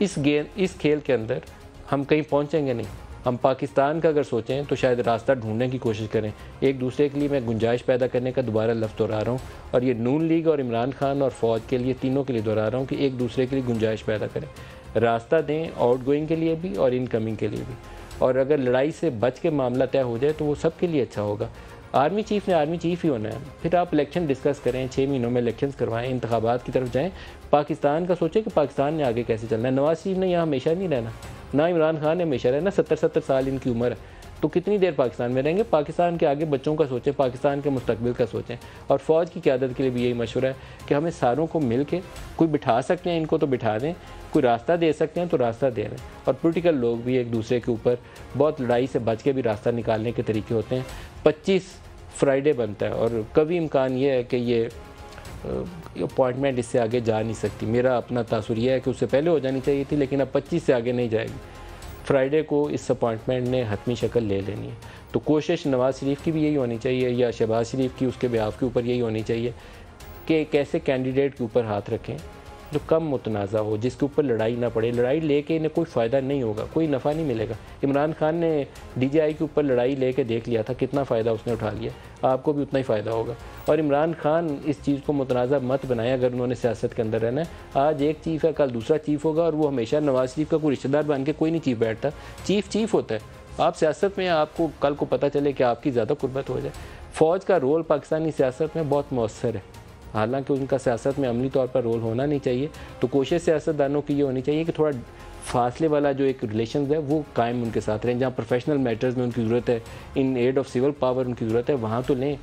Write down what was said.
इस खेल के अंदर हम कहीं पहुंचेंगे नहीं। हम पाकिस्तान का अगर सोचें तो शायद रास्ता ढूंढने की कोशिश करें, एक दूसरे के लिए मैं गुंजाइश पैदा करने का दोबारा लफ्ज़ दोहरा रहा हूँ, और ये नून लीग और इमरान खान और फ़ौज के लिए, तीनों के लिए दोहरा रहा हूँ कि एक दूसरे के लिए गुंजाइश पैदा करें, रास्ता दें आउट गोइंग के लिए भी और इनकमिंग के लिए भी। और अगर लड़ाई से बच के मामला तय हो जाए तो वो सबके लिए अच्छा होगा। आर्मी चीफ़ ने आर्मी चीफ़ ही होना है। फिर आप इलेक्शन डिस्कस करें, 6 महीनों में इलेक्शंस करवाएं, इंतखाबात की तरफ जाएं, पाकिस्तान का सोचें कि पाकिस्तान ने आगे कैसे चलना है। नवाज शरीफ ने यहाँ हमेशा नहीं रहना, ना इमरान खान ने हमेशा रहना। 70 साल इनकी उम्र है, तो कितनी देर पाकिस्तान में रहेंगे। पाकिस्तान के आगे बच्चों का सोचें, पाकिस्तान के मुस्तकबिल का सोचें। और फ़ौज की क़यादत के लिए भी यही मशवरा है कि हमें सारों को मिल के, कोई बिठा सकते हैं इनको तो बिठा दें, कोई रास्ता दे सकते हैं तो रास्ता दे दें। और पोलिटिकल लोग भी एक दूसरे के ऊपर बहुत लड़ाई से बच के भी रास्ता निकालने के तरीके होते हैं। 25 फ्राइडे बनता है और कभी इम्कान ये है कि ये अपॉइंटमेंट इससे आगे जा नहीं सकती। मेरा अपना तासुर यह है कि उससे पहले हो जानी चाहिए थी, लेकिन अब 25 से आगे नहीं जाएगी। फ्राइडे को इस अपॉइंटमेंट ने हतमी शक्ल ले लेनी है। तो कोशिश नवाज़ शरीफ की भी यही होनी चाहिए, या शहबाज शरीफ की, उसके बिहाफ के ऊपर यही होनी चाहिए कि कैसे कैंडिडेट के ऊपर हाथ रखें जो कम मुतनाज़ा हो, जिसके ऊपर लड़ाई ना पड़े। लड़ाई लेके इन्हें कोई फ़ायदा नहीं होगा, कोई नफ़ा नहीं मिलेगा। इमरान खान ने DJI के ऊपर लड़ाई लेके देख लिया था, कितना फ़ायदा उसने उठा लिया, आपको भी उतना ही फ़ायदा होगा। और इमरान खान इस चीज़ को मुतनाज़ा मत बनाए अगर उन्होंने सियासत के अंदर रहना है। आज एक चीफ़ है, कल दूसरा चीफ़ होगा, और वो हमेशा नवाज़ शरीफ का कोई रिश्तेदार बन के कोई नहीं चीफ़ बैठता। चीफ़ होता है। आप सियासत में, आपको कल को पता चले कि आपकी ज़्यादा कुर्बत हो जाए। फ़ौज का रोल पाकिस्तानी सियासत में बहुत मौसर है, हालांकि उनका सियासत में अमली तौर पर रोल होना नहीं चाहिए। तो कोशिश सियासतदानों की ये होनी चाहिए कि थोड़ा फासले वाला जो एक रिलेशन है वो कायम उनके साथ रहें। जहाँ प्रोफेशनल मैटर्स में उनकी ज़रूरत है, in aid of civil power उनकी ज़रूरत है, वहाँ तो लें।